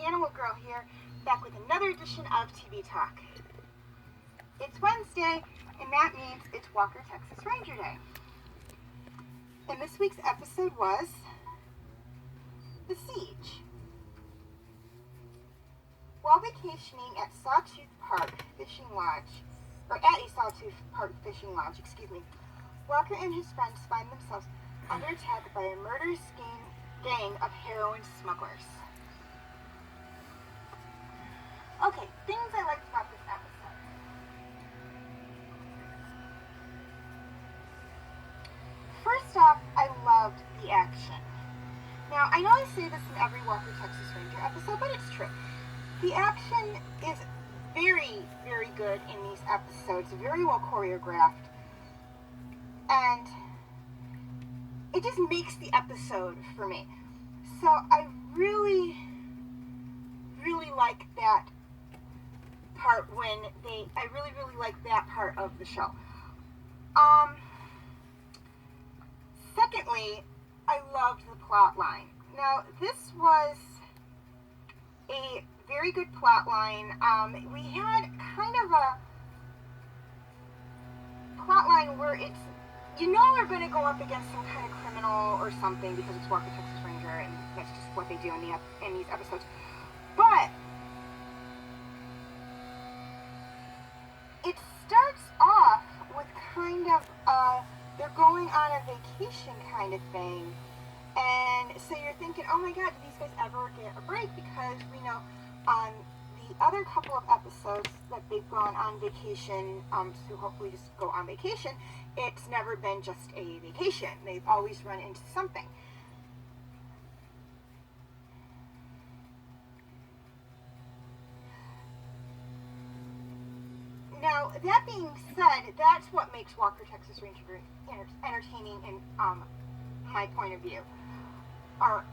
Animal Girl here, back with another edition of TV Talk. It's Wednesday, and that means it's Walker, Texas Ranger Day. And this week's episode was The Siege. While vacationing at Sawtooth Park Fishing Lodge, or at a Sawtooth Park Fishing Lodge, Walker and his friends find themselves under attack by a murderous gang of heroin smugglers. Okay, things I liked about this episode. First off, I loved the action. Now, I know I say this in every Walker, Texas Ranger episode, but it's true. The action is very, very good in these episodes, very well choreographed, and it just makes the episode for me. So I really, really like that part I really, really like that part of the show. Secondly, I loved the plot line. Now, this was a very good plot line. We had kind of a plot line where it's, they're going to go up against some kind of criminal or something because it's Walker, Texas Ranger, and that's just what they do in these episodes. But it starts off with kind of they're going on a vacation kind of thing, and so you're thinking, oh my god, do these guys ever get a break? Because we know on the other couple of episodes that they've gone on vacation, to hopefully just go on vacation, it's never been just a vacation. They've always run into something. Now, that being said, that's what makes Walker, Texas Ranger very entertaining in my point of view, or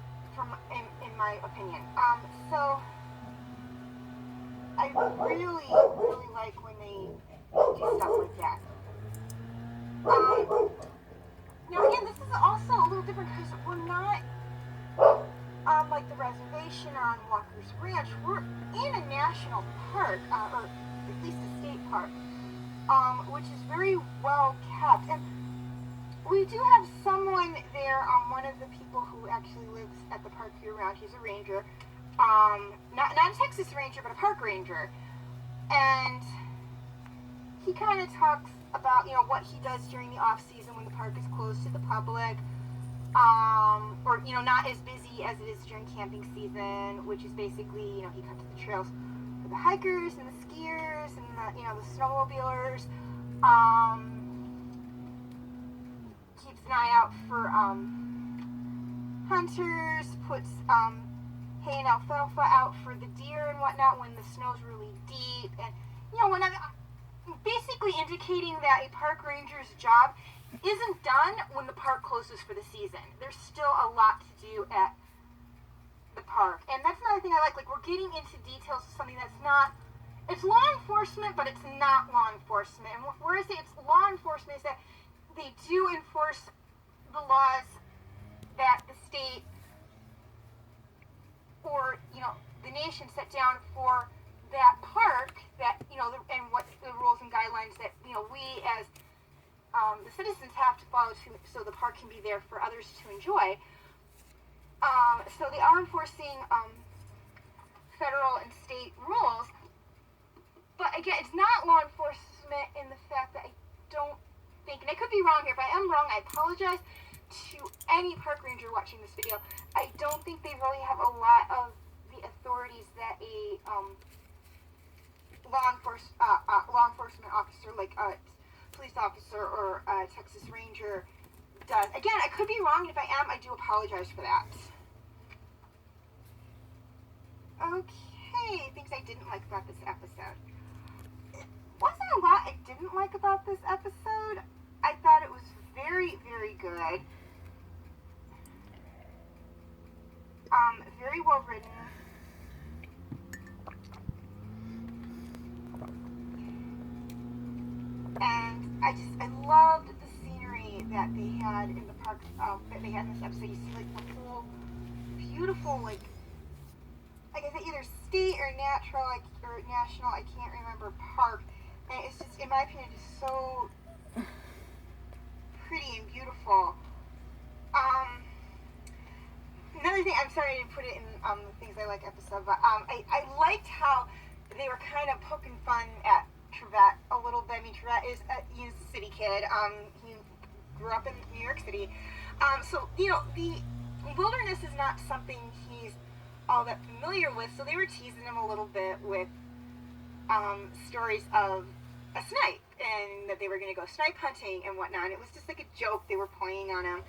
in my opinion. So I really, really like when they do stuff like that. Now again, this is also a little different because we're not on like the reservation or on Walker's Ranch. We're in a national park, or at least a state park, which is very well kept. And we do have someone there, one of the people who actually lives at the park year-round. He's a ranger. Not a Texas Ranger, but a park ranger. And he kind of talks about, what he does during the off-season when the park is closed to the public, or, not as busy as it is during camping season, which is basically, he cuts the trails for the hikers and the skiers and the snowmobilers. Keeps an eye out for hunters, puts hay and alfalfa out for the deer and whatnot when the snow's really deep, and basically indicating that a park ranger's job isn't done when the park closes for the season. There's still a lot to do at the park, and that's another thing I like. Like, we're getting into details of something that's not, it's law enforcement, but it's not law enforcement. And where I say it's law enforcement is that they do enforce the laws that the state or, the nation set down for that park, that, and what the rules and guidelines that, we as the citizens have to follow so the park can be there for others to enjoy. So they are enforcing federal and state rules, but again, it's not law enforcement in the fact that I don't think, and I could be wrong here, if I am wrong, I apologize to any park ranger watching this video. I don't think they really have a lot of the authorities that a law enforcement officer, like a police officer or a Texas Ranger, does. Again, I could be wrong, and if I am, I do apologize for that. Okay, things I didn't like about this episode. It wasn't a lot I didn't like about this episode. I thought it was very, very good. Very well written. And I loved the scenery that they had in the park, that they had in this episode. You see, like, the whole beautiful, like, like I said, either state or natural, or national, I can't remember, park. And it's just, in my opinion, just so pretty and beautiful. Another thing, I'm sorry I didn't put it in the things I like episode, but I liked how they were kind of poking fun at Trevette a little bit. I mean, Trevette he's a city kid. He grew up in New York City. So, you know, the wilderness is not something he's all that familiar with, so they were teasing him a little bit with stories of a snipe, and that they were going to go snipe hunting and whatnot. It was just like a joke they were playing on him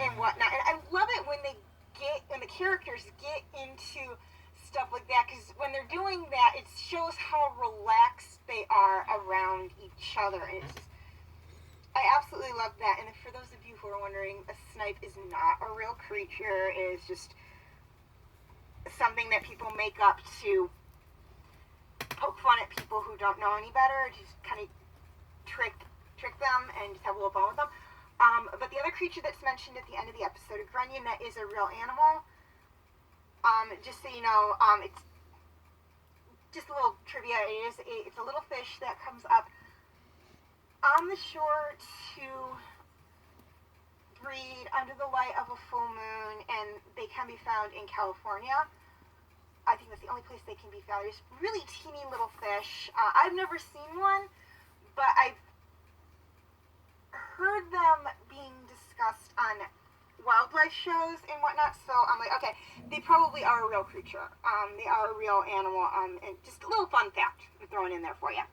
and whatnot. And I love it when the characters get into stuff like that, because when they're doing that, it shows how relaxed they are around each other. And it's just, I absolutely love that. And for those of you who are wondering, a snipe is not a real creature. It is just something that people make up to poke fun at people who don't know any better, just kind of trick them and just have a little fun with them. But the other creature that's mentioned at the end of the episode, a grunion, that is a real animal. Just so you know, it's just a little trivia. It's a little fish that comes up on the shore to breed under the light of a full moon, and they can be found in California. I think that's the only place they can be found. There's really teeny little fish. I've never seen one, but I've heard them being discussed on wildlife shows and whatnot, so I'm like, okay, they probably are a real creature. They are a real animal, and just a little fun fact I'm throwing in there for you.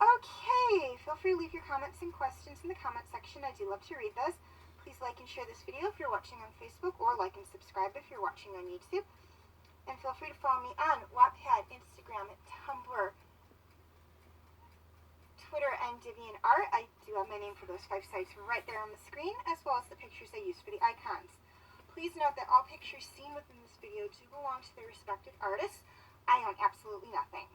Okay, feel free to leave your comments and questions in the comment section. I do love to read those. Please like and share this video if you're watching on Facebook, or like and subscribe if you're watching on YouTube. And feel free to follow me on Wattpad, Instagram, Tumblr, Twitter, and DeviantArt. I do have my name for those 5 sites right there on the screen, as well as the pictures I use for the icons. Please note that all pictures seen within this video do belong to their respective artists. I own absolutely nothing.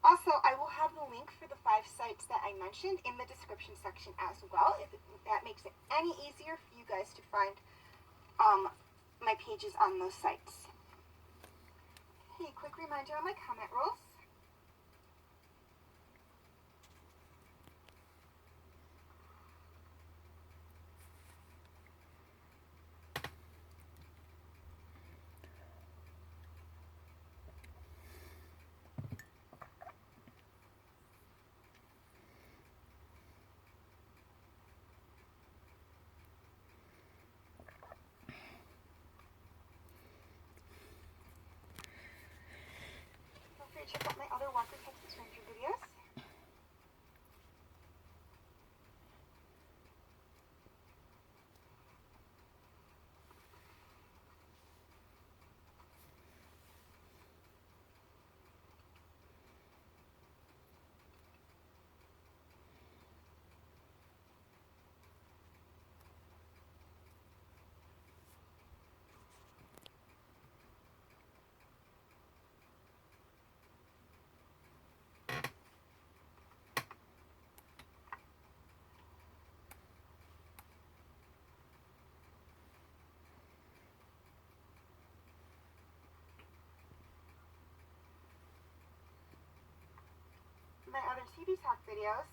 Also, I will have the link for the 5 sites that I mentioned in the description section as well, if that makes it any easier for you guys to find my pages on those sites. Hey, quick reminder on my comment rules. Check out my other Walker Texas Ranger videos. My other TV talk videos.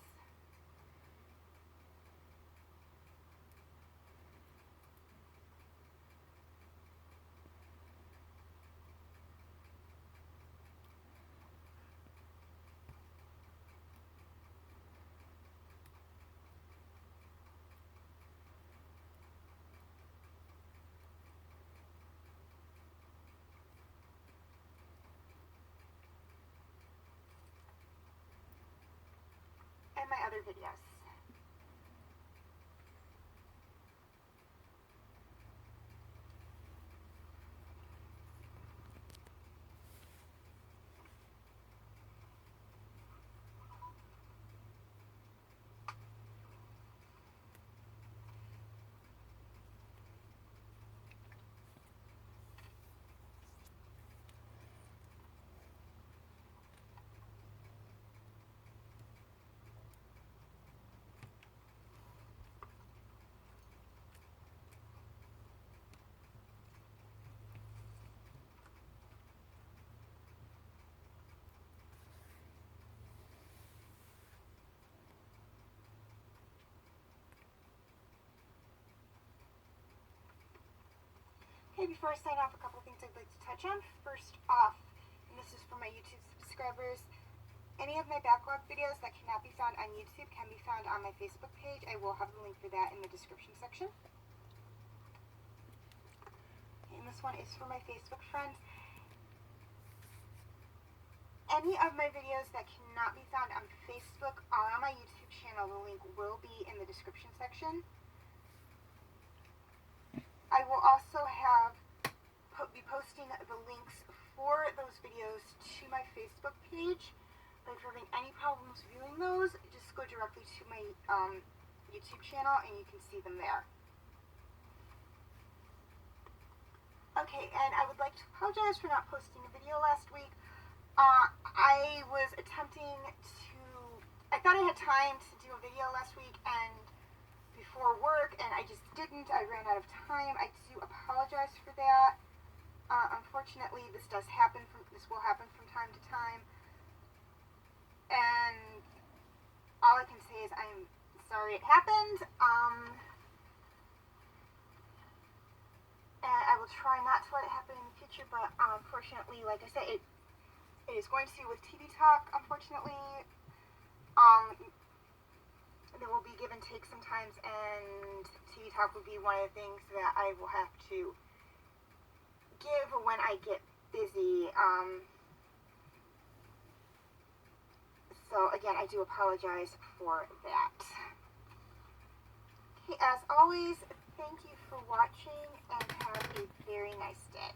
And my other videos. Okay, before I sign off, a couple of things I'd like to touch on. First off, and this is for my YouTube subscribers, any of my backlog videos that cannot be found on YouTube can be found on my Facebook page. I will have the link for that in the description section. And this one is for my Facebook friends. Any of my videos that cannot be found on Facebook are on my YouTube channel. The link will be in the description section. I will also be posting the links for those videos to my Facebook page. But if you're having any problems viewing those, just go directly to my YouTube channel and you can see them there. Okay, and I would like to apologize for not posting a video last week. I was attempting to, I thought I had time to do a video last week and before work, and I just didn't. I ran out of time. I do apologize for that. Unfortunately, this will happen from time to time. And all I can say is I'm sorry it happened. And I will try not to let it happen in the future, but unfortunately, like I said, it is going to with TV talk, unfortunately. There will be give and take sometimes, and TV talk will be one of the things that I will have to give when I get busy. So again, I do apologize for that. Okay, as always, thank you for watching and have a very nice day.